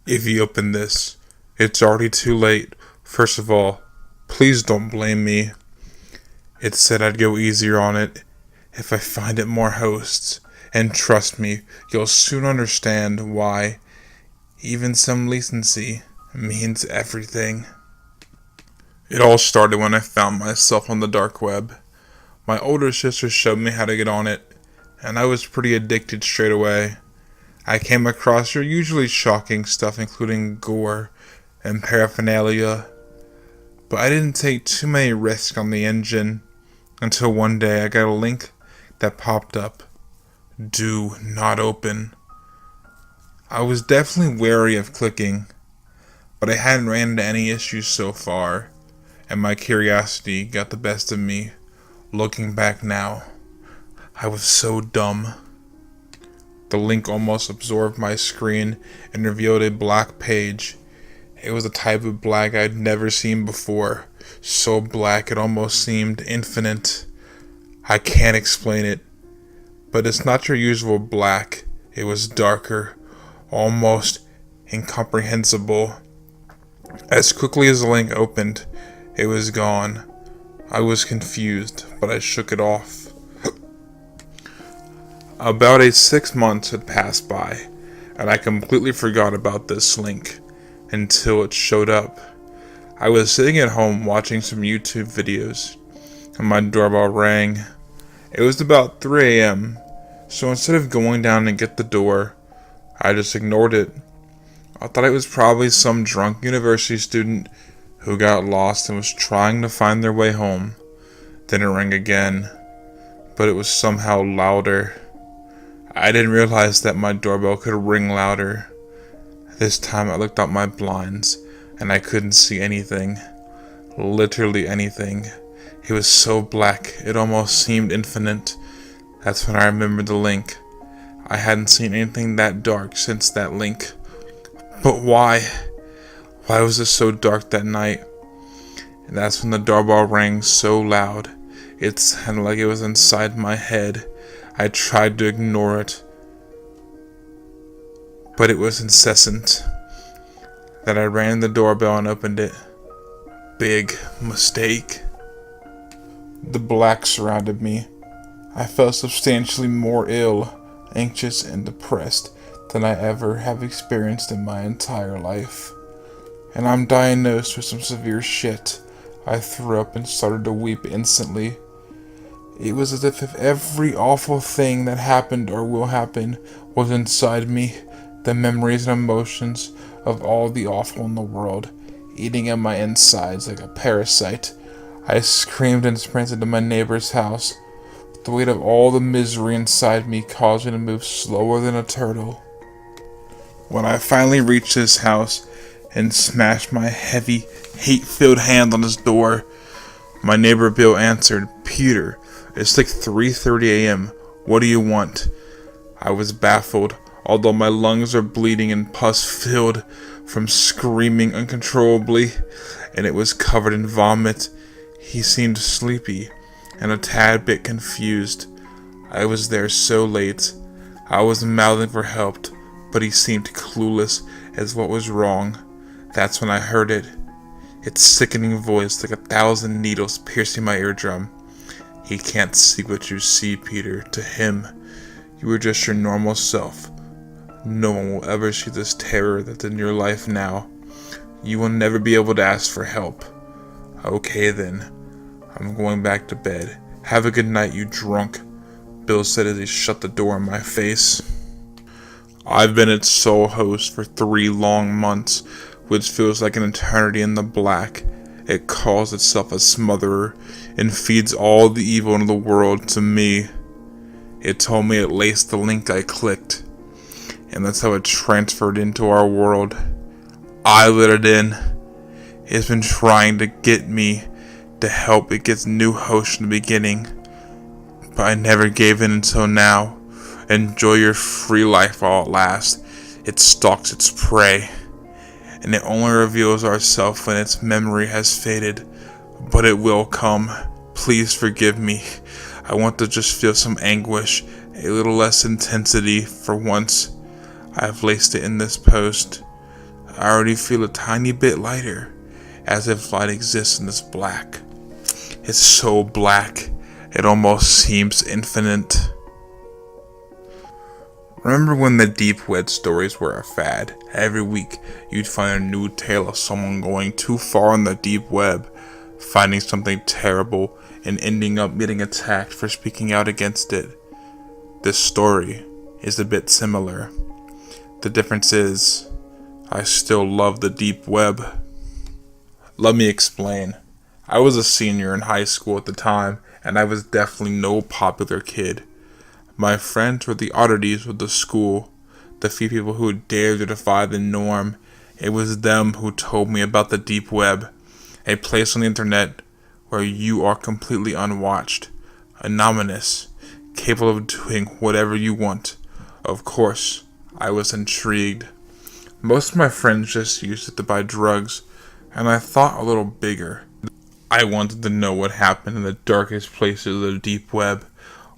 If you open this, it's already too late. First of all, please don't blame me. It said I'd go easier on it if I find it more hosts. And trust me, you'll soon understand why. Even some decency means everything. It all started when I found myself on the dark web. My older sister showed me how to get on it, and I was pretty addicted straight away. I came across your usually shocking stuff, including gore and paraphernalia, but I didn't take too many risks on the engine until one day I got a link that popped up. Do not open. I was definitely wary of clicking, but I hadn't ran into any issues so far, and my curiosity got the best of me. Looking back now, I was so dumb. The link almost absorbed my screen and revealed a black page. It was a type of black I'd never seen before, so black it almost seemed infinite. I can't explain it, but it's not your usual black. It was darker, almost incomprehensible. As quickly as the link opened, it was gone. I was confused, but I shook it off. About 6 months had passed by, and I completely forgot about this link until it showed up. I was sitting at home watching some YouTube videos, and my doorbell rang. It was about 3 a.m., so instead of going down and get the door, I just ignored it. I thought it was probably some drunk university student who got lost and was trying to find their way home. Then it rang again, but it was somehow louder. I didn't realize that my doorbell could ring louder. This time I looked out my blinds and I couldn't see anything. Literally anything. It was so black, it almost seemed infinite. That's when I remembered the link. I hadn't seen anything that dark since that link. But why? Why was it so dark that night? And that's when the doorbell rang so loud. It sounded like it was inside my head. I tried to ignore it, but it was incessant. Then I rang the doorbell and opened it. Big mistake. The black surrounded me. I felt substantially more ill, anxious, and depressed than I ever have experienced in my entire life. And I'm diagnosed with some severe shit. I threw up and started to weep instantly. It was as if every awful thing that happened or will happen was inside me, the memories and emotions of all the awful in the world, eating at my insides like a parasite. I screamed and sprinted to my neighbor's house. The weight of all the misery inside me caused me to move slower than a turtle. When I finally reached his house and smashed my heavy, hate-filled hand on his door, my neighbor Bill answered, "Peter, it's like 3:30 a.m. What do you want?" I was baffled, although my lungs were bleeding and pus-filled from screaming uncontrollably, and it was covered in vomit. He seemed sleepy and a tad bit confused. I was there so late. I was mouthing for help, but he seemed clueless as what was wrong. That's when I heard it. Its sickening voice like 1,000 needles piercing my eardrum. "He can't see what you see, Peter. To him, you are just your normal self. No one will ever see this terror that's in your life now. You will never be able to ask for help." "Okay then. I'm going back to bed. Have a good night, you drunk," Bill said as he shut the door in my face. I've been its sole host for 3 long months, which feels like an eternity in the black. It calls itself a smotherer and feeds all the evil in the world to me. It told me it laced the link I clicked, and that's how it transferred into our world. I let it in. It's been trying to get me to help it get new hosts in the beginning, but I never gave in until now. Enjoy your free life while it lasts. It stalks its prey, and it only reveals ourselves when its memory has faded. But it will come. Please forgive me. I want to just feel some anguish, a little less intensity for once. I have laced it in this post. I already feel a tiny bit lighter, as if light exists in this black. It's so black, it almost seems infinite. Remember when the deep web stories were a fad? Every week, you'd find a new tale of someone going too far on the deep web, finding something terrible, and ending up getting attacked for speaking out against it. This story is a bit similar. The difference is, I still love the deep web. Let me explain. I was a senior in high school at the time, and I was definitely no popular kid. My friends were the oddities of the school, the few people who dared to defy the norm. It was them who told me about the deep web, a place on the internet where you are completely unwatched, anonymous, capable of doing whatever you want. Of course, I was intrigued. Most of my friends just used it to buy drugs, and I thought a little bigger. I wanted to know what happened in the darkest places of the deep web.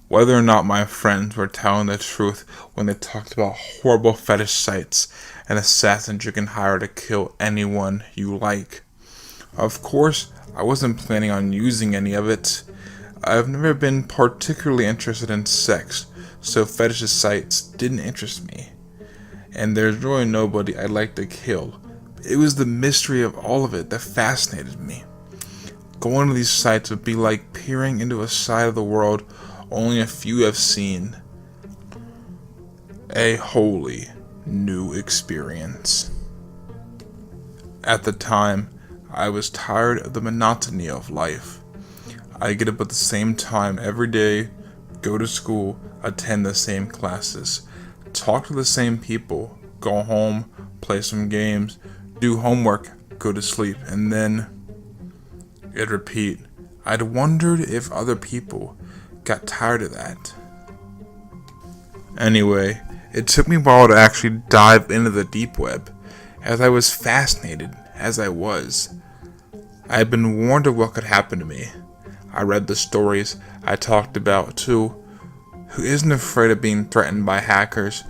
Whether or not my friends were telling the truth when they talked about horrible fetish sites and assassins you can hire to kill anyone you like. Of course, I wasn't planning on using any of it. I've never been particularly interested in sex, so fetish sites didn't interest me. And there's really nobody I'd like to kill. It was the mystery of all of it that fascinated me. Going to these sites would be like peering into a side of the world only a few have seen. A wholly new experience. At the time, I was tired of the monotony of life. I get up at the same time every day, go to school, attend the same classes, talk to the same people, go home, play some games, do homework, go to sleep, and then it'd repeat. I'd wondered if other people got tired of that. Anyway, it took me a while to actually dive into the deep web, as I was fascinated as I was. I had been warned of what could happen to me. I read the stories I talked about too. Who isn't afraid of being threatened by hackers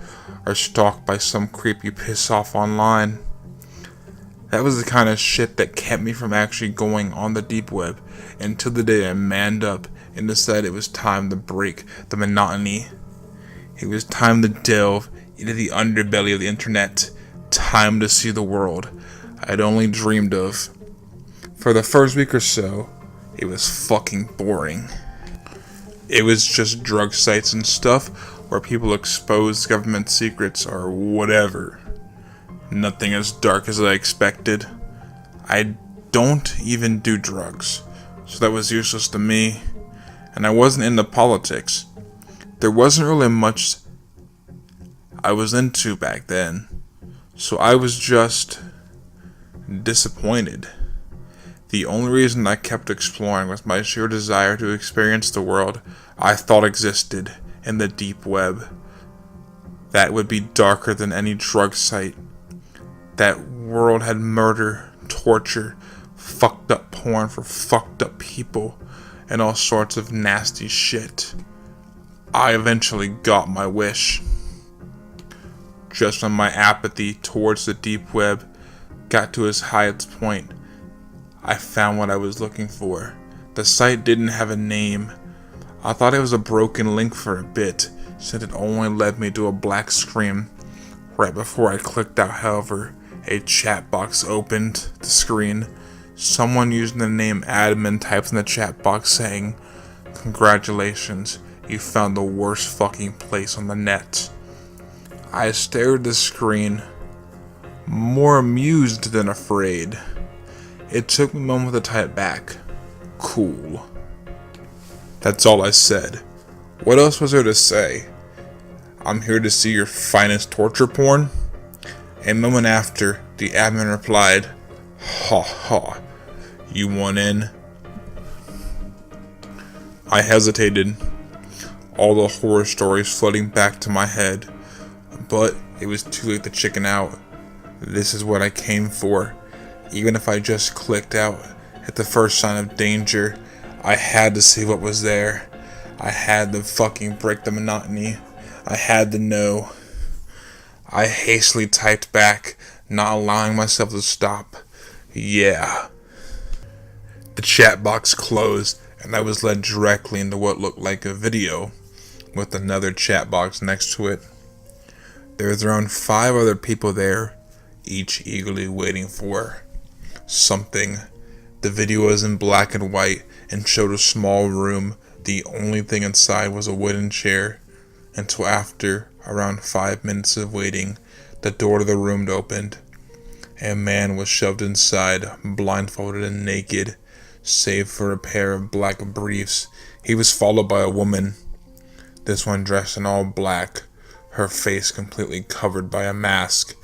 or stalked by some creep you piss off online? That was the kind of shit that kept me from actually going on the deep web until the day I manned up and decided it was time to break the monotony. It was time to delve into the underbelly of the internet. Time to see the world I'd only dreamed of. For the first week or so, it was fucking boring. It was just drug sites and stuff where people expose government secrets or whatever. Nothing as dark as I expected. I don't even do drugs, so that was useless to me. And I wasn't into politics. There wasn't really much I was into back then, so I was just disappointed. The only reason I kept exploring was my sheer desire to experience the world I thought existed in the deep web. That would be darker than any drug site. That world had murder, torture, fucked up porn for fucked up people, and all sorts of nasty shit. I eventually got my wish. Just when my apathy towards the deep web got to its highest point, I found what I was looking for. The site didn't have a name. I thought it was a broken link for a bit, since it only led me to a black screen. Right before I clicked out, however, a chat box opened the screen. Someone using the name admin typed in the chat box saying, "Congratulations, you found the worst fucking place on the net." I stared at the screen, more amused than afraid. It took me a moment to type back, "Cool." That's all I said. What else was there to say? "I'm here to see your finest torture porn?" A moment after, the admin replied, "Ha ha, you want in?" I hesitated, all the horror stories flooding back to my head, but it was too late to chicken out. This is what I came for. Even if I just clicked out at the first sign of danger, I had to see what was there. I had to fucking break the monotony. I had to know. I hastily typed back, not allowing myself to stop. Yeah. The chat box closed, and I was led directly into what looked like a video with another chat box next to it. There was around 5 other people there, each eagerly waiting for something. The video was in black and white and showed a small room. The only thing inside was a wooden chair. Until after around 5 minutes of waiting, the door to the room opened. A man was shoved inside, blindfolded and naked, save for a pair of black briefs. He was followed by a woman, this one dressed in all black, her face completely covered by a mask.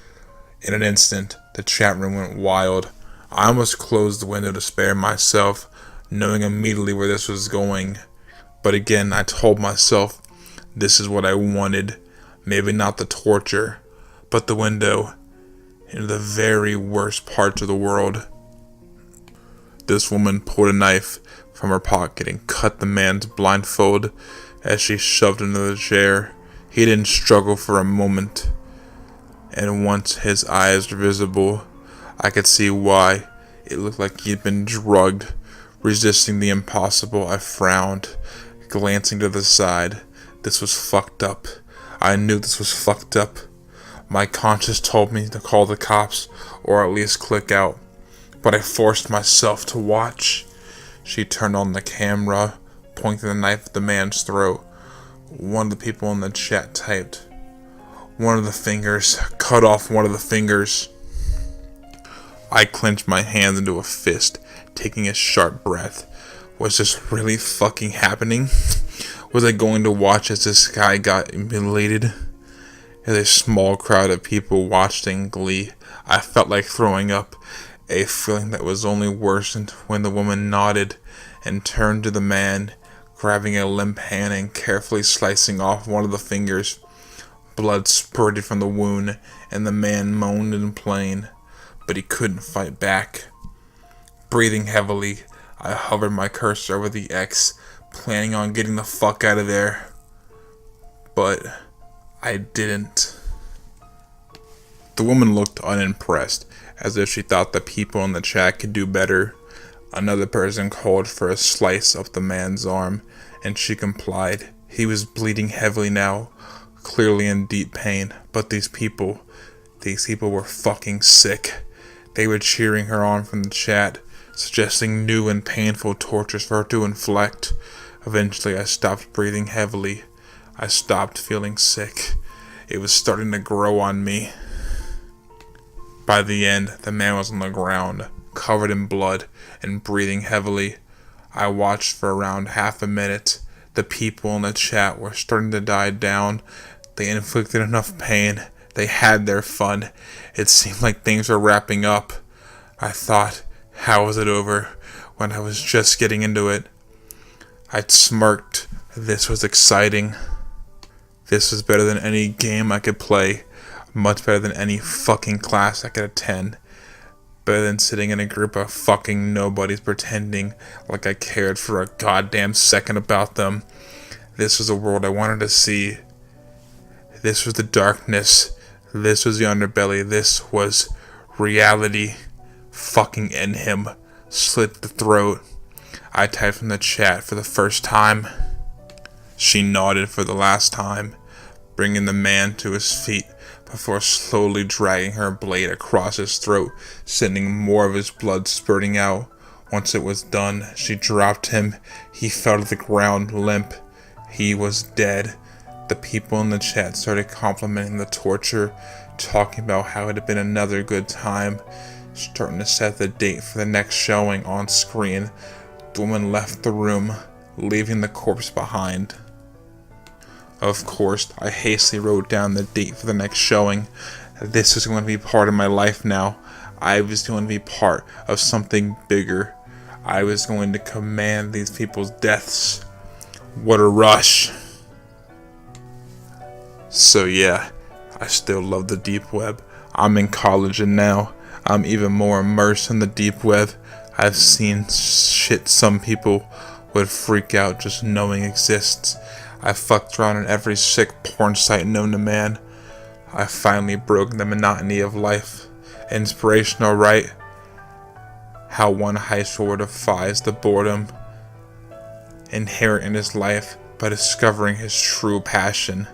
In an instant, the chat room went wild. I almost closed the window to spare myself, knowing immediately where this was going. But again, I told myself, this is what I wanted. Maybe not the torture, but the window into the very worst parts of the world. This woman pulled a knife from her pocket and cut the man's blindfold as she shoved him into the chair. He didn't struggle for a moment, and once his eyes were visible, I could see why. It looked like he'd been drugged. Resisting the impossible, I frowned, glancing to the side. This was fucked up. I knew this was fucked up. My conscience told me to call the cops, or at least click out, but I forced myself to watch. She turned on the camera, pointing the knife at the man's throat. One of the people in the chat typed, "One of the fingers, cut off one of the fingers." I clenched my hands into a fist, taking a sharp breath. Was this really fucking happening? Was I going to watch as this guy got mutilated? As a small crowd of people watched in glee, I felt like throwing up, a feeling that was only worsened when the woman nodded and turned to the man, grabbing a limp hand and carefully slicing off one of the fingers. Blood spurted from the wound, and the man moaned in pain, but he couldn't fight back. Breathing heavily, I hovered my cursor over the X, planning on getting the fuck out of there. But I didn't. The woman looked unimpressed, as if she thought the people in the chat could do better. Another person called for a slice up the man's arm, and she complied. He was bleeding heavily now, clearly in deep pain, but these people were fucking sick. They were cheering her on from the chat, suggesting new and painful tortures for her to inflict. Eventually, I stopped breathing heavily. I stopped feeling sick. It was starting to grow on me. By the end, the man was on the ground, covered in blood and breathing heavily. I watched for around half a minute. The people in the chat were starting to die down. They inflicted enough pain. They had their fun. It seemed like things were wrapping up. I thought, how was it over when I was just getting into it? I smirked. This was exciting. This was better than any game I could play. Much better than any fucking class I could attend. Better than sitting in a group of fucking nobodies pretending like I cared for a goddamn second about them. This was the world I wanted to see. This was the darkness. This was the underbelly. This was reality. Fucking end him. Slit the throat. I typed in the chat for the first time. She nodded for the last time, bringing the man to his feet before slowly dragging her blade across his throat, sending more of his blood spurting out. Once it was done, she dropped him. He fell to the ground limp. He was dead. The people in the chat started complimenting the torture, talking about how it had been another good time, starting to set the date for the next showing on screen. The woman left the room, leaving the corpse behind. Of course, I hastily wrote down the date for the next showing. This was going to be part of my life now. I was going to be part of something bigger. I was going to command these people's deaths. What a rush. So yeah, I still love the deep web. I'm in college and now I'm even more immersed in the deep web. I've seen shit some people would freak out just knowing exists. I fucked around in every sick porn site known to man. I finally broke the monotony of life Inspirational, right? How one high schooler defies the boredom inherent in his life by discovering his true passion.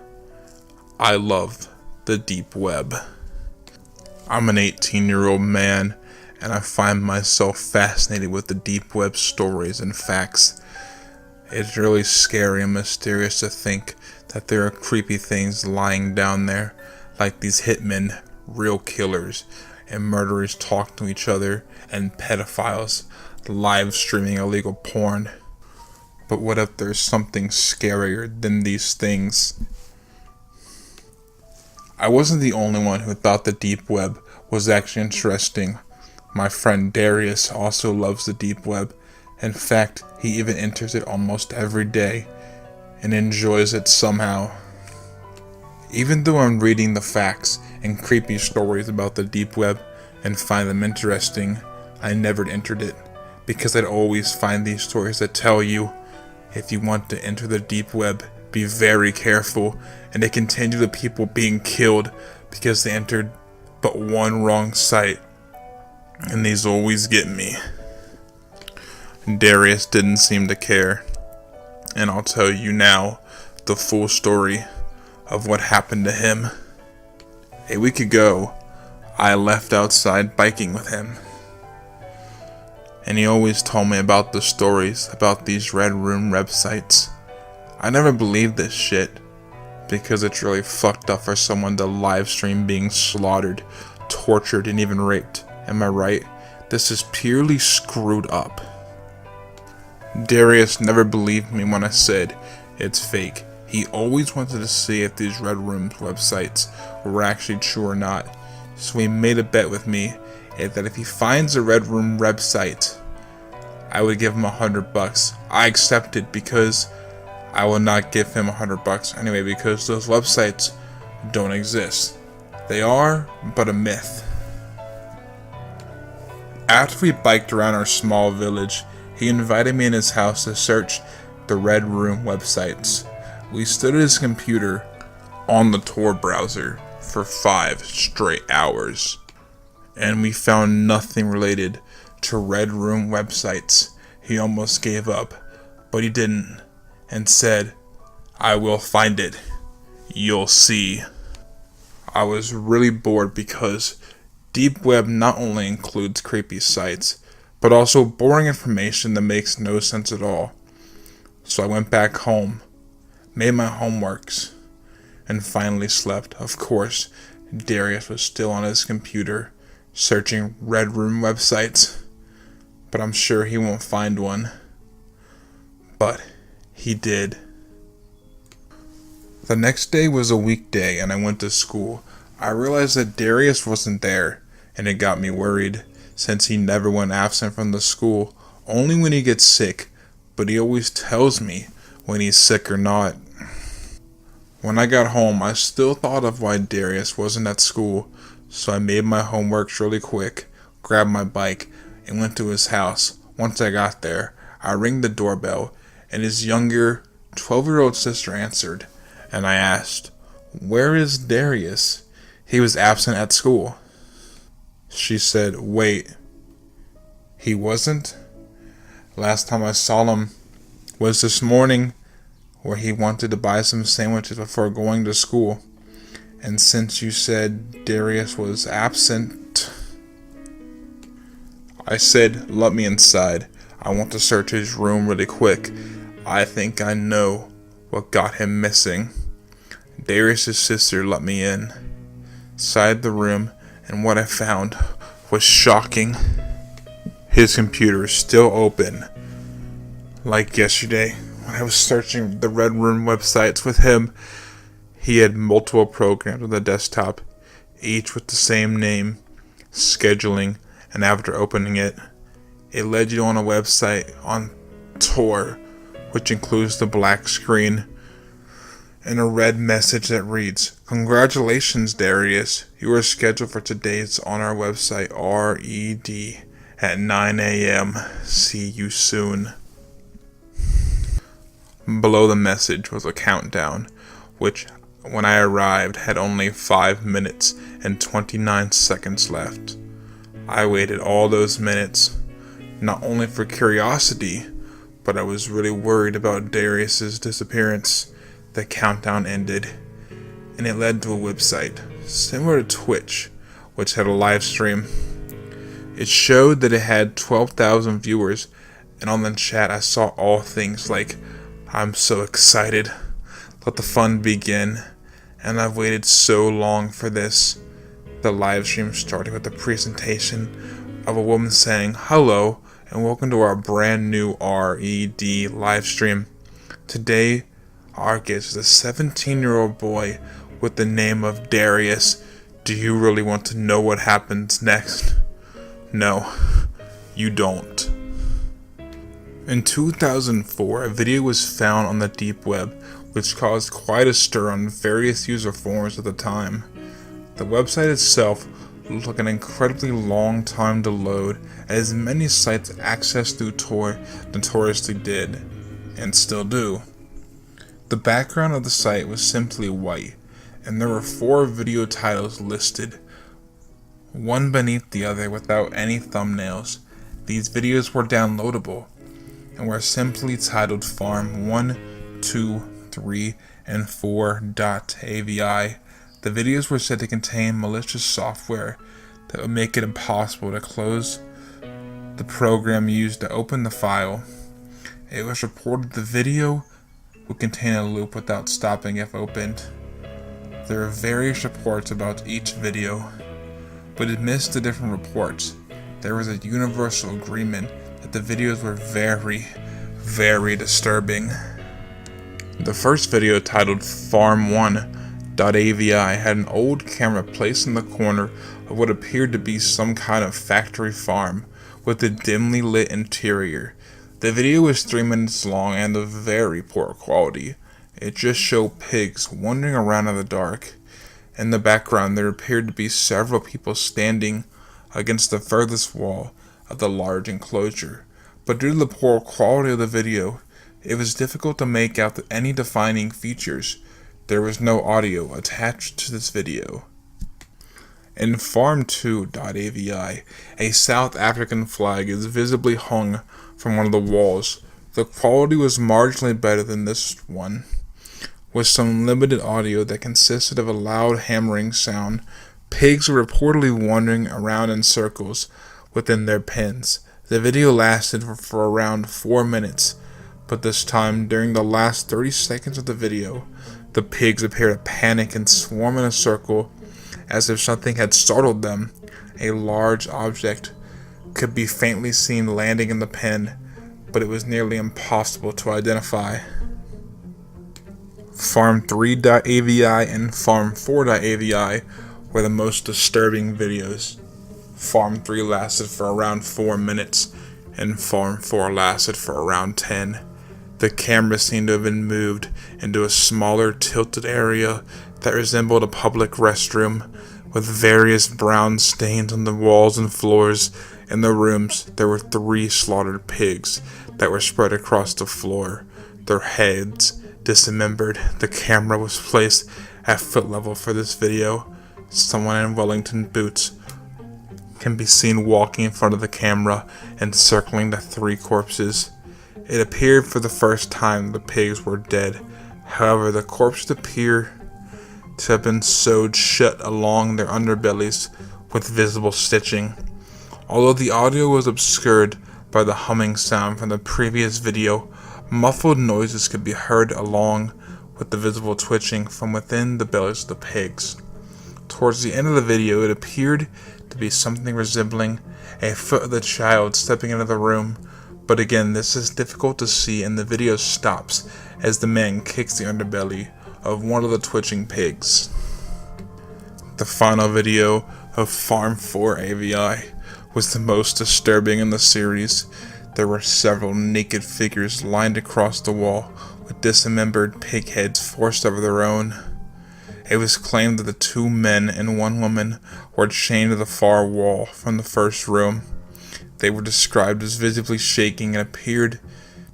I love the deep web. I'm an 18-year-old man, and I find myself fascinated with the deep web stories and facts. It's really scary and mysterious to think that there are creepy things lying down there, like these hitmen, real killers, and murderers talk to each other, and pedophiles live streaming illegal porn. But what if there's something scarier than these things? I wasn't the only one who thought the deep web was actually interesting. My friend Darius also loves the deep web. In fact, he even enters it almost every day and enjoys it somehow. Even though I'm reading the facts and creepy stories about the deep web and find them interesting, I never entered it, because I'd always find these stories that tell you, if you want to enter the deep web, be very careful, and they continue the people being killed because they entered but one wrong site, and these always get me. Darius didn't seem to care, and I'll tell you now the full story of what happened to him. A week ago, I left outside biking with him, and he always told me about the stories about these red room websites. I never believed this shit, because it's really fucked up for someone to live stream being slaughtered, tortured, and even raped. Am I right? This is purely screwed up. Darius never believed me when I said it's fake. He always wanted to see if these red room websites were actually true or not. So he made a bet with me that if he finds a red room website, I would give him $100. I accepted, because I will not give him $100 anyway, because those websites don't exist. They are but a myth. After we biked around our small village, he invited me in his house to search the red room websites. We stood at his computer on the Tor browser for 5 straight hours, and we found nothing related to red room websites. He almost gave up, but he didn't, and said, "I will find it. You'll see." I was really bored, because deep web not only includes creepy sites, but also boring information that makes no sense at all. So I went back home, made my homeworks, and finally slept. Of course, Darius was still on his computer, searching red room websites, but I'm sure he won't find one. But he did. The next day was a weekday, and I went to school. I realized that Darius wasn't there, and it got me worried, since he never went absent from the school, only when he gets sick, but he always tells me when he's sick or not. When I got home, I still thought of why Darius wasn't at school, so I made my homework really quick, grabbed my bike, and went to his house. Once I got there, I rang the doorbell, and his younger 12-year-old sister answered, and I asked, "Where is Darius? He was absent at school." She said, "Wait, he wasn't? Last time I saw him was this morning, where he wanted to buy some sandwiches before going to school. And since you said Darius was absent..." I said, "Let me inside. I want to search his room really quick. I think I know what got him missing." Darius' sister let me inside the room, and what I found was shocking. His computer is still open. Like yesterday, when I was searching the red room websites with him, he had multiple programs on the desktop, each with the same name, scheduling, and after opening it, it led you on a website on Tor, which includes the black screen and a red message that reads, "Congratulations, Darius. You are scheduled for today's on our website, RED, at 9 a.m. See you soon." Below the message was a countdown, which, when I arrived, had only 5 minutes and 29 seconds left. I waited all those minutes, not only for curiosity, but I was really worried about Darius's disappearance. The countdown ended, and it led to a website, similar to Twitch, which had a live stream. It showed that it had 12,000 viewers, and on the chat I saw all things like, "I'm so excited, let the fun begin," and I've waited so long for this. The live stream started with a presentation of a woman saying, "Hello, and welcome to our brand new RED live stream. Today, our guest is a 17-year-old boy with the name of Darius. Do you really want to know what happens next? No, you don't." In 2004, a video was found on the deep web, which caused quite a stir on various user forums at the time. The website itself looked like an incredibly long time to load, as many sites accessed through Tor notoriously did, and still do. The background of the site was simply white, and there were 4 video titles listed, one beneath the other without any thumbnails. These videos were downloadable, and were simply titled Farm 1, 2, 3, and 4.avi. The videos were said to contain malicious software that would make it impossible to close the program used to open the file. It was reported the video would contain a loop without stopping if opened. There are various reports about each video, but amidst the different reports, there was a universal agreement that the videos were very, very disturbing. The first video, titled Farm 1.avi, had an old camera placed in the corner of what appeared to be some kind of factory farm with a dimly lit interior. The video was 3 minutes long and of very poor quality. It just showed pigs wandering around in the dark. In the background, there appeared to be several people standing against the furthest wall of the large enclosure, but due to the poor quality of the video, it was difficult to make out any defining features. There was no audio attached to this video. In Farm 2.avi, a South African flag is visibly hung from one of the walls. The quality was marginally better than this one, with some limited audio that consisted of a loud hammering sound. Pigs were reportedly wandering around in circles within their pens. The video lasted for around 4 minutes, but this time, during the last 30 seconds of the video, the pigs appeared to panic and swarm in a circle as if something had startled them. A large object could be faintly seen landing in the pen, but it was nearly impossible to identify. Farm 3.avi and Farm 4.avi were the most disturbing videos. Farm 3 lasted for around 4 minutes, and Farm 4 lasted for around 10. The camera seemed to have been moved into a smaller tilted area that resembled a public restroom, with various brown stains on the walls and floors. In the rooms, there were 3 slaughtered pigs that were spread across the floor, their heads dismembered. The camera was placed at foot level for this video. Someone in Wellington boots can be seen walking in front of the camera and circling the 3 corpses. It appeared for the first time the pigs were dead. However, the corpses appear to have been sewed shut along their underbellies with visible stitching. Although the audio was obscured by the humming sound from the previous video, muffled noises could be heard along with the visible twitching from within the bellies of the pigs. Towards the end of the video, it appeared to be something resembling a foot of the child stepping into the room, but again, this is difficult to see, and the video stops as the man kicks the underbelly of one of the twitching pigs. The final video of Farm 4.avi was the most disturbing in the series. There were several naked figures lined across the wall with dismembered pig heads forced over their own. It was claimed that the 2 men and 1 woman were chained to the far wall from the first room. They were described as visibly shaking and appeared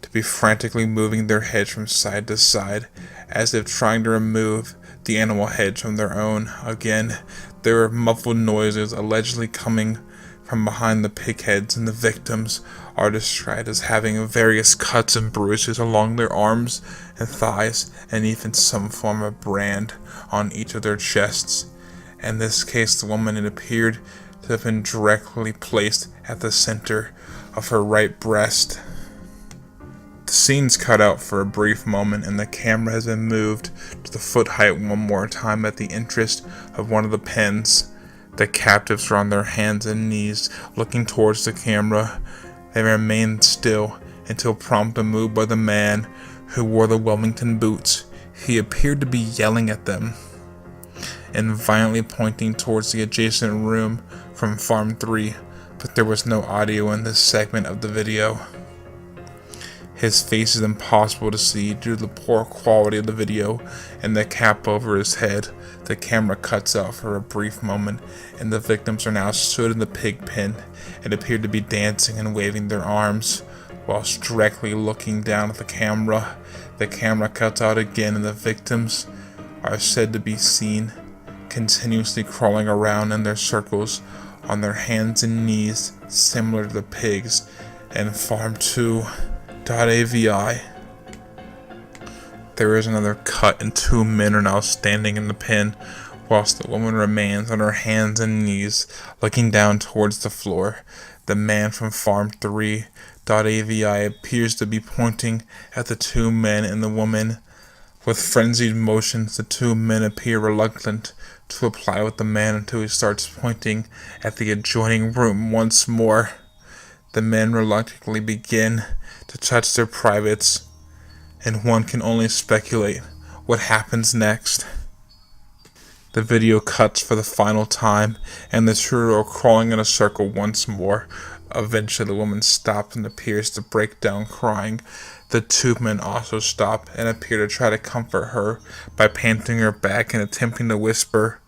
to be frantically moving their heads from side to side, as if trying to remove the animal heads from their own. Again, there were muffled noises allegedly coming from behind the pig heads, and the victims are described as having various cuts and bruises along their arms and thighs, and even some form of brand on each of their chests. In this case, the woman, it appeared to have been directly placed at the center of her right breast. The scene's cut out for a brief moment, and the camera has been moved to the foot height one more time at the interest of one of the pens. The captives are on their hands and knees, looking towards the camera. They remained still until promptly moved by the man who wore the Wilmington boots. He appeared to be yelling at them and violently pointing towards the adjacent room from Farm 3, but there was no audio in this segment of the video. His face is impossible to see due to the poor quality of the video and the cap over his head. The camera cuts out for a brief moment, and the victims are now stood in the pig pen and appear to be dancing and waving their arms whilst directly looking down at the camera. The camera cuts out again, and the victims are said to be seen continuously crawling around in their circles on their hands and knees, similar to the pigs in Farm 2.avi. There is another cut, and two men are now standing in the pen, whilst the woman remains on her hands and knees, looking down towards the floor. The man from Farm 3.avi appears to be pointing at the two men and the woman. With frenzied motions, the two men appear reluctant to apply with the man until he starts pointing at the adjoining room once more. The men reluctantly begin to touch their privates, and one can only speculate what happens next. The video cuts for the final time, and the trio are crawling in a circle once more. Eventually, the woman stops and appears to break down crying. The two men also stop and appear to try to comfort her by panting her back and attempting to whisper,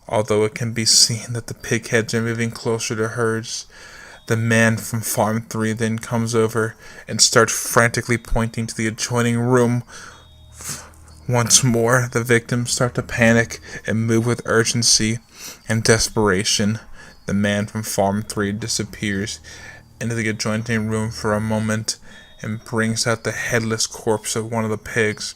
although it can be seen that the pig heads are moving closer to hers. The man from Farm 3 then comes over and starts frantically pointing to the adjoining room. Once more, the victims start to panic and move with urgency and desperation. The man from Farm 3 disappears into the adjoining room for a moment and brings out the headless corpse of one of the pigs.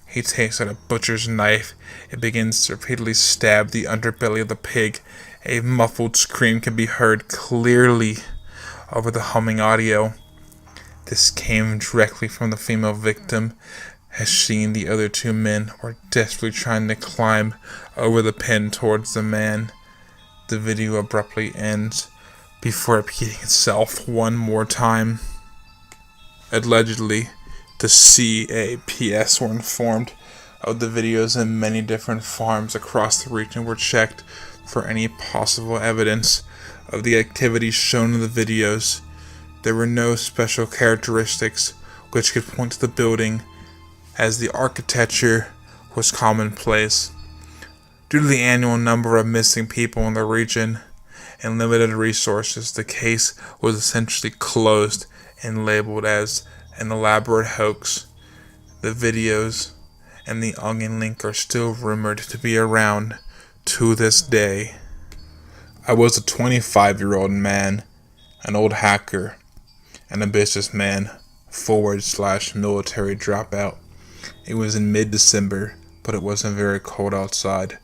He takes out a butcher's knife and begins to repeatedly stab the underbelly of the pig. A muffled scream can be heard clearly over the humming audio. This came directly from the female victim, as she and the other two men were desperately trying to climb over the pen towards the man. The video abruptly ends before repeating itself one more time. Allegedly, the CAPS were informed of the videos, and many different farms across the region were checked for any possible evidence of the activities shown in the videos. There were no special characteristics which could point to the building, as the architecture was commonplace. Due to the annual number of missing people in the region and limited resources, the case was essentially closed and labeled as an elaborate hoax. The videos and the onion link are still rumored to be around to this day. I was a 25-year-old man, an old hacker, and a businessman / military dropout. It was in mid-December, but it wasn't very cold outside.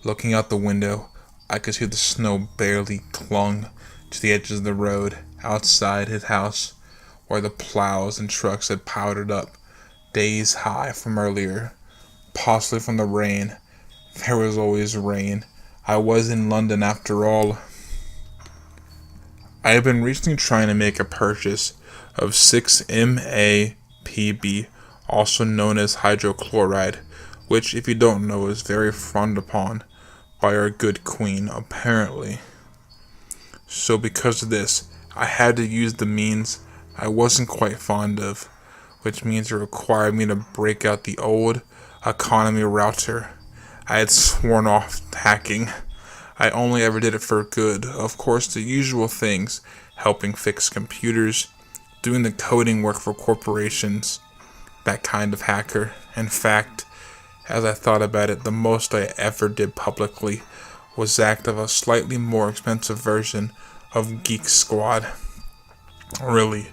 Looking out the window, I could see the snow barely clung to the edges of the road outside his house, where the plows and trucks had powdered up days high from earlier, possibly from the rain. There was always rain. I was in London after all. I have been recently trying to make a purchase of 6-MAPB, also known as hydrochloride, which, if you don't know, is very frowned upon by our good queen, apparently. So because of this, I had to use the means I wasn't quite fond of, which means it required me to break out the old economy router. I had sworn off hacking. I only ever did it for good. Of course, the usual things, helping fix computers, doing the coding work for corporations, that kind of hacker. In fact, As I thought about it, the most I ever did publicly was act of a slightly more expensive version of Geek Squad. Really,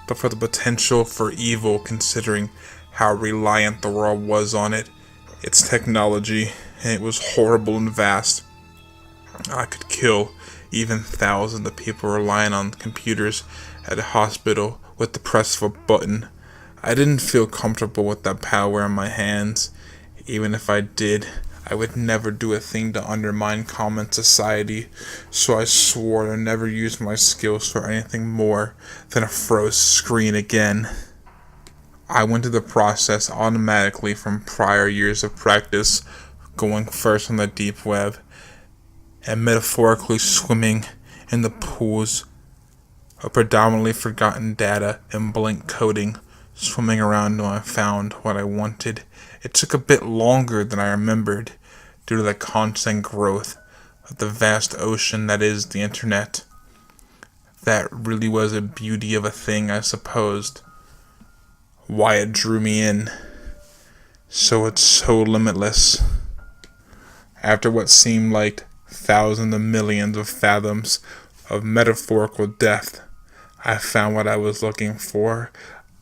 but for the potential for evil, considering how reliant the world was on it, its technology, and it was horrible and vast. I could kill even thousands of people relying on computers at a hospital with the press of a button. I didn't feel comfortable with that power in my hands. Even if I did, I would never do a thing to undermine common society, so I swore to never use my skills for anything more than a froze screen again. I went through the process automatically from prior years of practice, going first on the deep web, and metaphorically swimming in the pools of predominantly forgotten data and blank coding, swimming around until I found what I wanted. It took a bit longer than I remembered, due to the constant growth of the vast ocean that is the internet. That really was a beauty of a thing, I supposed. Why it drew me in. So it's so limitless. After what seemed like thousands of millions of fathoms of metaphorical depth, I found what I was looking for.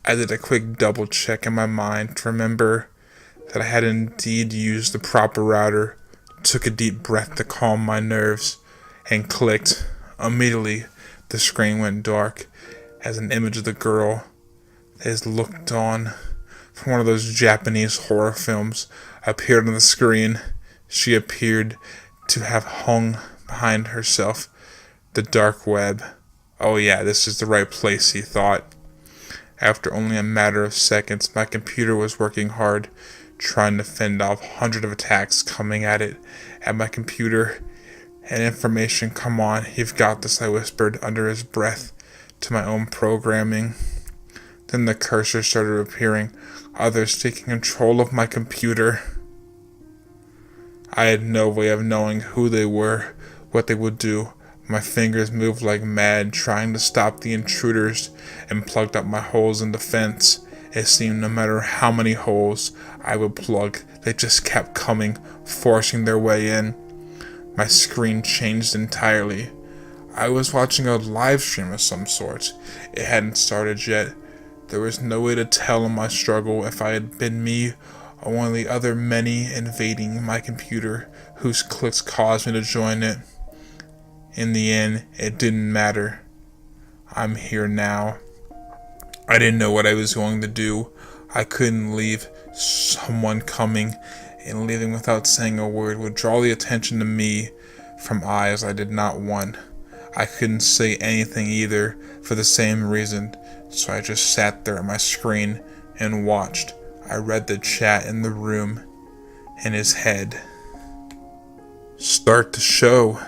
I did a quick double check in my mind to remember that I had indeed used the proper router, took a deep breath to calm my nerves, and clicked. Immediately, the screen went dark as an image of the girl that is looked on from one of those Japanese horror films appeared on the screen. She appeared to have hung behind herself the dark web. Oh yeah, this is the right place, he thought. After only a matter of seconds, my computer was working hard, trying to fend off hundreds of attacks coming at it, at my computer. And information, come on, you've got this, I whispered under his breath to my own programming. Then the cursor started appearing, others taking control of my computer. I had no way of knowing who they were, what they would do. My fingers moved like mad, trying to stop the intruders, and plugged up my holes in the fence. It seemed no matter how many holes I would plug, they just kept coming, forcing their way in. My screen changed entirely. I was watching a live stream of some sort. It hadn't started yet. There was no way to tell in my struggle if I had been me or one of the other many invading my computer whose clicks caused me to join it. In the end, it didn't matter. I'm here now. I didn't know what I was going to do. I couldn't leave. Someone coming and leaving without saying a word would draw the attention to me from eyes I did not want. I couldn't say anything either for the same reason, so I just sat there at my screen and watched. I read the chat in the room in his head. Start the show.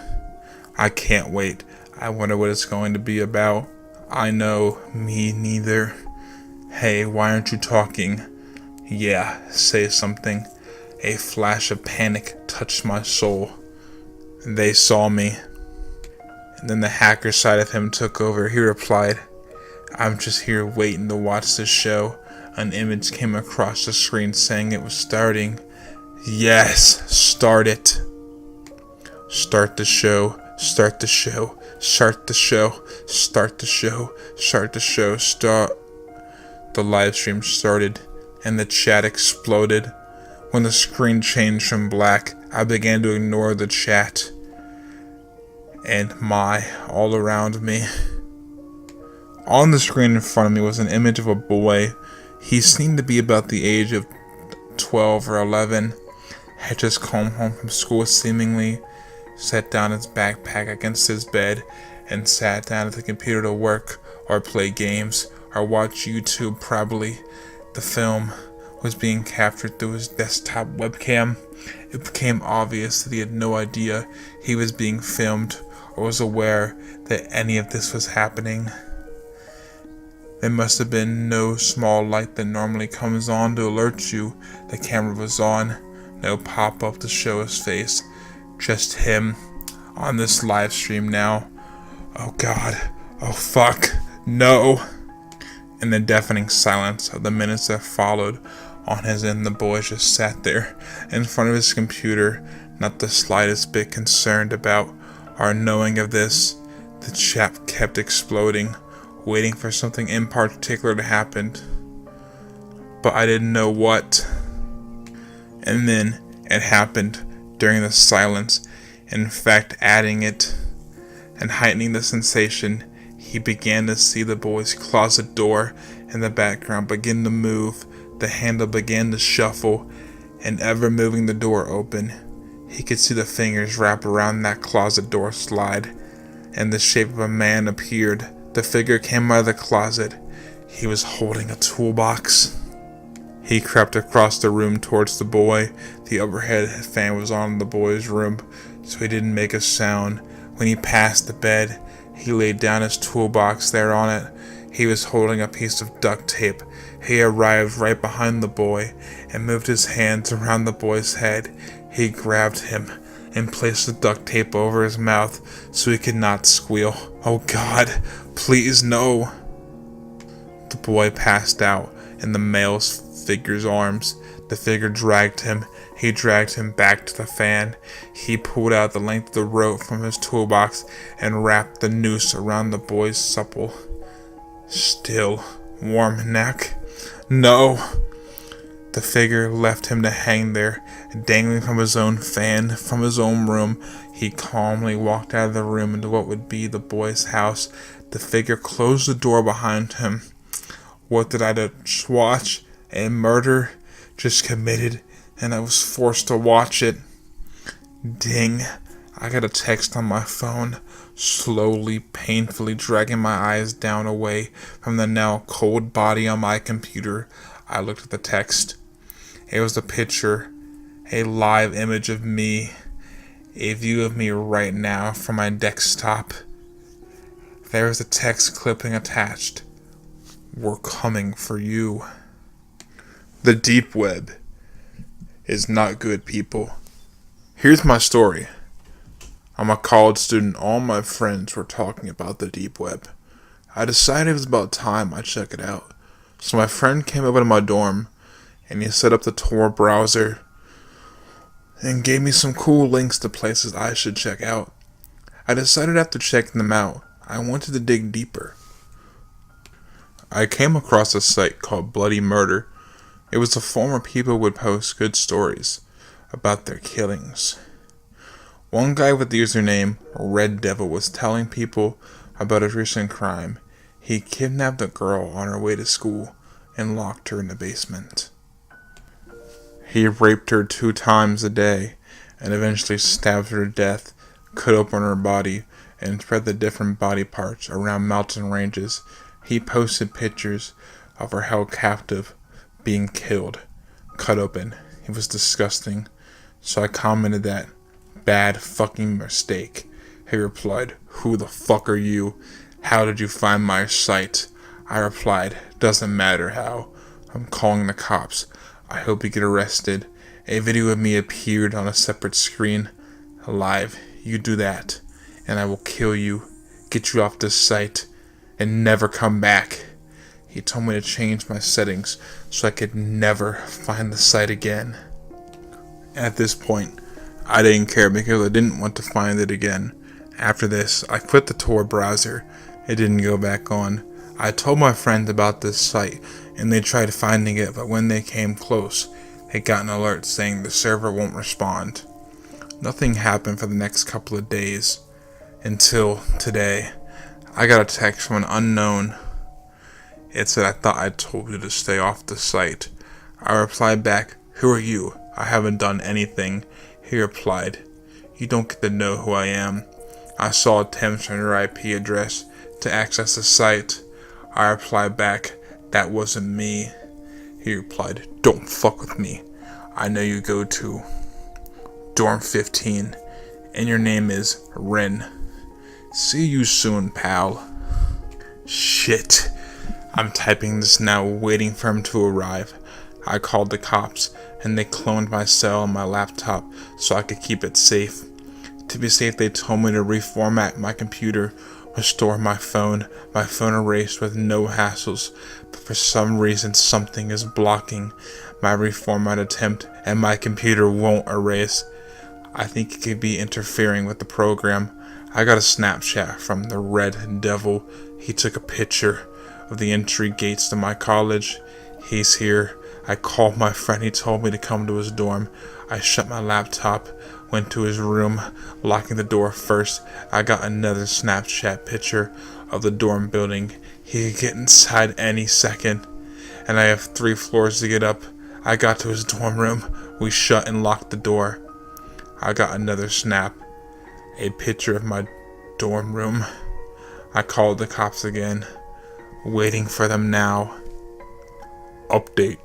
I can't wait. I wonder what it's going to be about. I know, me neither. Hey, why aren't you talking? Yeah, say something. A flash of panic touched my soul. They saw me. And then the hacker side of him took over. He replied, I'm just here waiting to watch the show. An image came across the screen saying it was starting. Yes, start it. Start the show. Start the show. Start the show. Start the show. Start the show. Start. The live stream started and the chat exploded. When the screen changed from black, I began to ignore the chat and all around me. On the screen in front of me was an image of a boy. He seemed to be about the age of 12 or 11. Had just come home from school seemingly, set down his backpack against his bed, and sat down at the computer to work or play games or watch YouTube probably. The film was being captured through his desktop webcam. It became obvious that he had no idea he was being filmed or was aware that any of this was happening. There must have been no small light that normally comes on to alert you the camera was on. No pop-up to show his face. Just him on this live stream now. Oh God. Oh fuck. No. In the deafening silence of the minutes that followed, on his end, the boy just sat there in front of his computer, not the slightest bit concerned about or knowing of this. The chap kept exploding, waiting for something in particular to happen, but I didn't know what. And then it happened during the silence. In fact, adding it and heightening the sensation, he began to see the boy's closet door in the background begin to move. The handle began to shuffle, and ever moving the door open, he could see the fingers wrap around that closet door slide, and the shape of a man appeared. The figure came out of the closet. He was holding a toolbox. He crept across the room towards the boy. The overhead fan was on in the boy's room, so he didn't make a sound. When he passed the bed, he laid down his toolbox there on it. He was holding a piece of duct tape. He arrived right behind the boy and moved his hands around the boy's head. He grabbed him and placed the duct tape over his mouth so he could not squeal. Oh God, please no. The boy passed out in the male figure's arms. The figure dragged him. He dragged him back to the fan. He pulled out the length of the rope from his toolbox and wrapped the noose around the boy's supple, still warm neck. No! The figure left him to hang there, dangling from his own fan, from his own room. He calmly walked out of the room into what would be the boy's house. The figure closed the door behind him. What did I just watch? A murder just committed, and I was forced to watch it. Ding. I got a text on my phone, slowly, painfully dragging my eyes down away from the now cold body on my computer. I looked at the text. It was a picture, a live image of me, a view of me right now from my desktop. There was a text clipping attached. We're coming for you. The deep web is not good, people. Here's my story. I'm a college student. All my friends were talking about the deep web. I decided it was about time I check it out. So my friend came over to my dorm and he set up the Tor browser and gave me some cool links to places I should check out. I decided after checking them out, I wanted to dig deeper. I came across a site called Bloody Murder. It was a forum where people would post good stories about their killings. One guy with the username Red Devil was telling people about a recent crime. He kidnapped a girl on her way to school and locked her in the basement. He raped her 2 times a day and eventually stabbed her to death, cut open her body, and spread the different body parts around mountain ranges. He posted pictures of her held captive being killed, cut open. It was disgusting. So I commented that, bad fucking mistake. He replied, who the fuck are you? How did you find my site? I replied, doesn't matter how. I'm calling the cops. I hope you get arrested. A video of me appeared on a separate screen. Live. You do that, and I will kill you, get you off this site, and never come back. He told me to change my settings so I could never find the site again. At this point, I didn't care because I didn't want to find it again. After this, I quit the Tor browser. It didn't go back on. I told my friends about this site and they tried finding it, but when they came close, they got an alert saying the server won't respond. Nothing happened for the next couple of days until today. I got a text from an unknown. It said, I thought I told you to stay off the site. I replied back, who are you? I haven't done anything. He replied, you don't get to know who I am. I saw attempts on your IP address to access the site. I replied back, that wasn't me. He replied, don't fuck with me. I know you go to Dorm 15 and your name is Ren. See you soon, pal. Shit. I'm typing this now, waiting for him to arrive. I called the cops and they cloned my cell on my laptop so I could keep it safe. To be safe, they told me to reformat my computer restore my phone erased with no hassles, but for some reason something is blocking my reformat attempt and my computer won't erase. I think it could be interfering with the program. I got a Snapchat from the Red Devil. He took a picture of the entry gates to my college. He's here. I called my friend. He told me to come to his dorm. I shut my laptop, went to his room, locking the door first. I got another Snapchat picture of the dorm building. He could get inside any second, and I have 3 floors to get up. I got to his dorm room. We shut and locked the door. I got another snap, a picture of my dorm room. I called the cops again, waiting for them now. Update.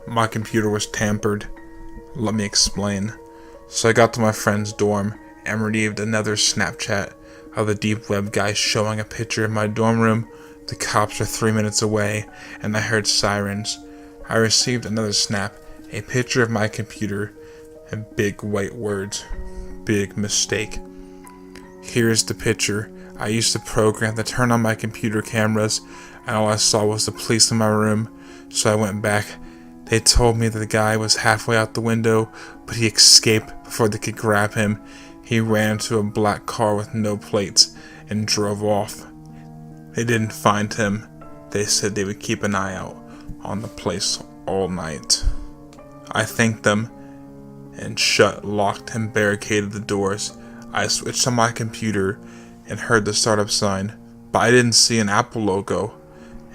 My computer was tampered. Let me explain. So I got to my friend's dorm and received another Snapchat of the deep web guy showing a picture of my dorm room. The cops are 3 minutes away, and I heard sirens. I received another snap, a picture of my computer, and big white words. Big mistake. Here's the picture. I used the program to turn on my computer cameras, and all I saw was the police in my room, so I went back. They told me that the guy was halfway out the window, but he escaped before they could grab him. He ran into a black car with no plates and drove off. They didn't find him. They said they would keep an eye out on the place all night. I thanked them and shut, locked, and barricaded the doors. I switched on my computer and heard the startup sign, but I didn't see an Apple logo.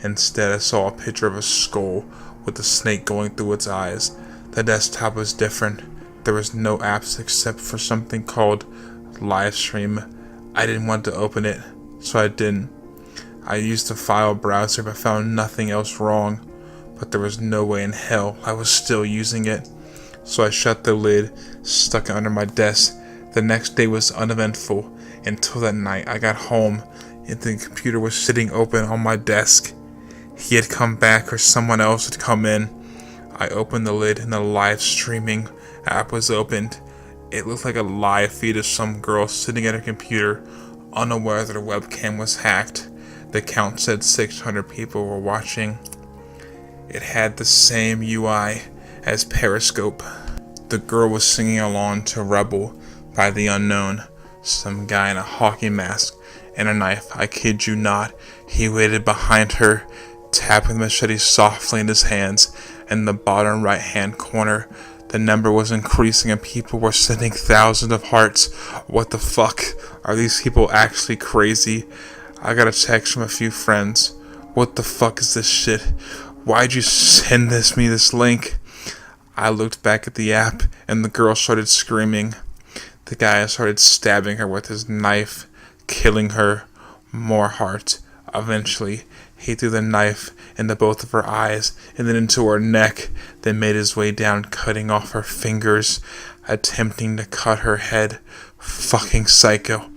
Instead, I saw a picture of a skull with a snake going through its eyes. The desktop was different. There was no apps except for something called Livestream. I didn't want to open it, so I didn't. I used the file browser but found nothing else wrong. But there was no way in hell I was still using it. So I shut the lid, stuck it under my desk. The next day was uneventful until that night I got home and the computer was sitting open on my desk. He had come back or someone else had come in. I opened the lid and the live streaming app was opened. It looked like a live feed of some girl sitting at her computer, unaware that her webcam was hacked. The count said 600 people were watching. It had the same UI as Periscope. The girl was singing along to Rebel by The Unknown. Some guy in a hockey mask and a knife, I kid you not. He waited behind her, tapping the machete softly in his hands. In the bottom right hand corner, the number was increasing and people were sending thousands of hearts. What the fuck? Are these people actually crazy? I got a text from a few friends. What the fuck is this shit? Why'd you send me this link? I looked back at the app and the girl started screaming. The guy started stabbing her with his knife, killing her. More hearts. Eventually, he threw the knife into both of her eyes and then into her neck, then made his way down, cutting off her fingers, attempting to cut her head. Fucking psycho.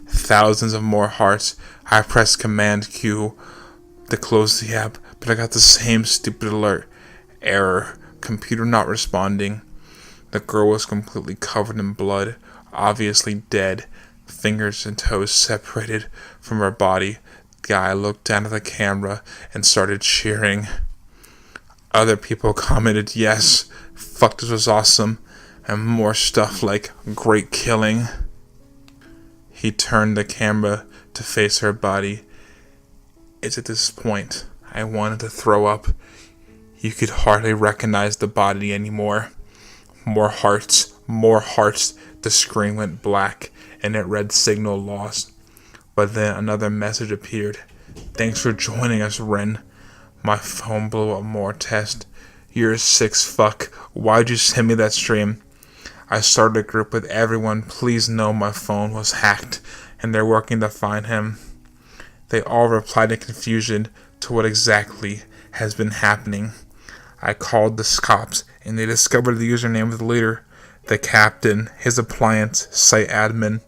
Thousands of more hearts. I pressed Command Q to close the app, but I got the same stupid alert. Error. Computer not responding. The girl was completely covered in blood, obviously dead, fingers and toes separated from her body. The guy looked down at the camera and started cheering. Other people commented, yes, fuck, this was awesome, and more stuff like, great killing. He turned the camera to face her body. It's at this point I wanted to throw up. You could hardly recognize the body anymore. More hearts, more hearts. The screen went black and it read signal lost. But then another message appeared. Thanks for joining us, Ren. My phone blew up more. Test. You're a 6 fuck. Why'd you send me that stream? I started a group with everyone. Please know my phone was hacked and they're working to find him. They all replied in confusion to what exactly has been happening. I called the cops and they discovered the username of the leader, the captain, his appliance, site admin,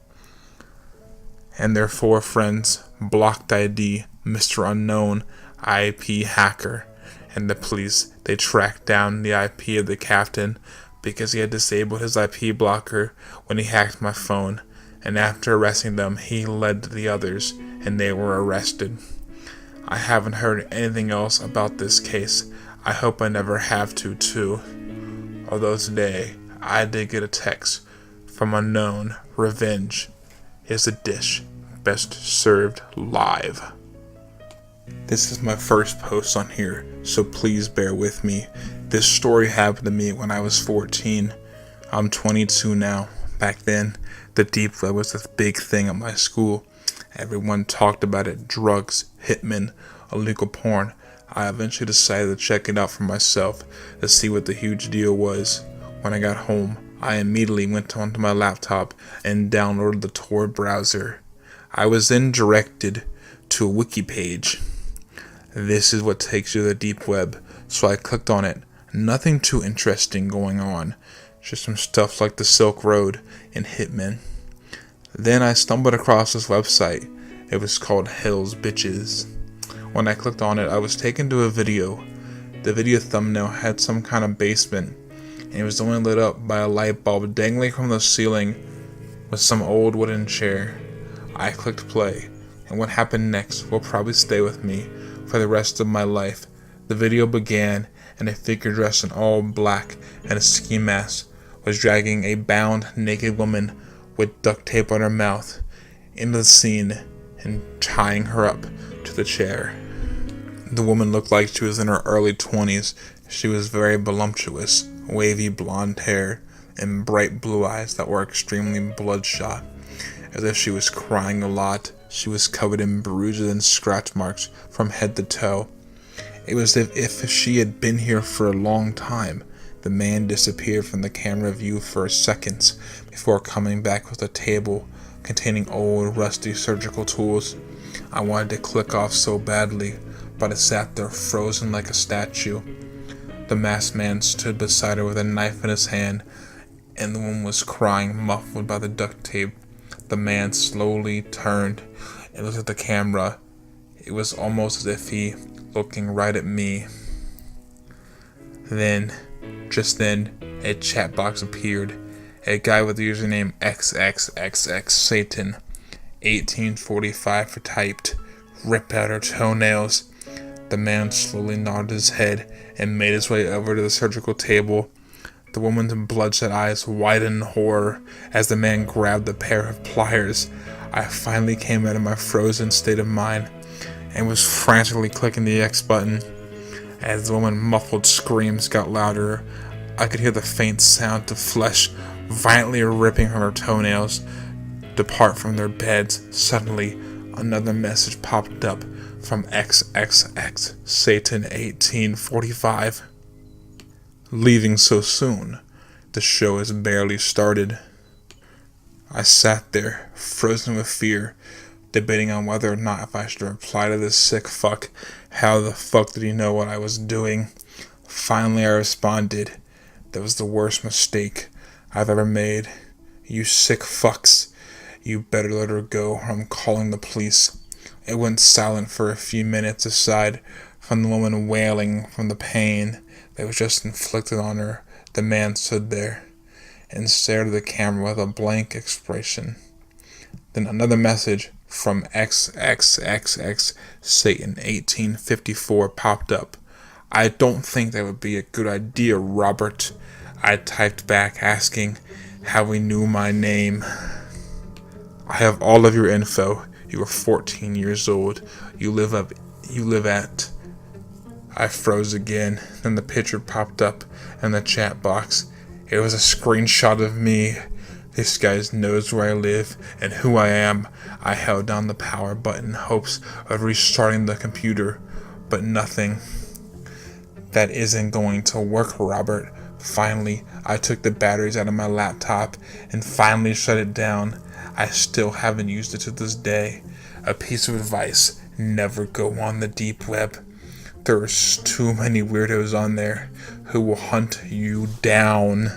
and their 4 friends, Blocked ID, Mr. Unknown, IP hacker, and the police. They tracked down the IP of the captain because he had disabled his IP blocker when he hacked my phone, and after arresting them, he led the others, and they were arrested. I haven't heard anything else about this case. I hope I never have to, too. Although today, I did get a text from unknown. Revenge is a dish best served live. This is my first post on here, so please bear with me. This story happened to me when I was 14. I'm 22 now. Back then, the deep web was a big thing at my school. Everyone talked about it. Drugs, hitmen, illegal porn. I eventually decided to check it out for myself to see what the huge deal was. When I got home, I immediately went onto my laptop and downloaded the Tor browser. I was then directed to a wiki page. This is what takes you to the deep web, so I clicked on it. Nothing too interesting going on, just some stuff like the Silk Road and hitmen. Then I stumbled across this website. It was called Hell's Bitches. When I clicked on it, I was taken to a video. The video thumbnail had some kind of basement, and it was only lit up by a light bulb dangling from the ceiling with some old wooden chair. I clicked play, and what happened next will probably stay with me for the rest of my life. The video began, and a figure dressed in all black and a ski mask was dragging a bound, naked woman with duct tape on her mouth into the scene and tying her up to the chair. The woman looked like she was in her early 20s. She was very voluptuous, wavy blonde hair, and bright blue eyes that were extremely bloodshot, as if she was crying a lot. She was covered in bruises and scratch marks from head to toe. It was as if she had been here for a long time. The man disappeared from the camera view for seconds before coming back with a table containing old, rusty surgical tools. I wanted to click off so badly, but I sat there frozen like a statue. The masked man stood beside her with a knife in his hand, and the woman was crying, muffled by the duct tape. The man slowly turned and looked at the camera. It was almost as if he looking right at me. Just then, a chat box appeared. A guy with the username XXXX Satan 1845 typed, "Rip out her toenails." The man slowly nodded his head and made his way over to the surgical table. The woman's bloodshot eyes widened in horror as the man grabbed a pair of pliers. I finally came out of my frozen state of mind and was frantically clicking the X button. As the woman's muffled screams got louder, I could hear the faint sound of flesh violently ripping from her toenails depart from their beds. Suddenly, another message popped up from XXX Satan 1845. "Leaving so soon? The show has barely started." I sat there, frozen with fear, debating on whether or not if I should reply to this sick fuck. How the fuck did he know what I was doing? Finally I responded. That was the worst mistake I've ever made. "You sick fucks. You better let her go or I'm calling the police." It went silent for a few minutes aside from the woman wailing from the pain that was just inflicted on her. The man stood there and stared at the camera with a blank expression. Then another message from XXXX Satan 1854 popped up. "I don't think that would be a good idea, Robert." I typed back asking how he knew my name. "I have all of your info. You are 14 years old. You live at..." I froze again. Then the picture popped up in the chat box. It was a screenshot of me. This guy knows where I live and who I am. I held down the power button in hopes of restarting the computer, but nothing. "That isn't going to work, Robert." Finally, I took the batteries out of my laptop and finally shut it down. I still haven't used it to this day. A piece of advice: never go on the deep web. There's too many weirdos on there who will hunt you down.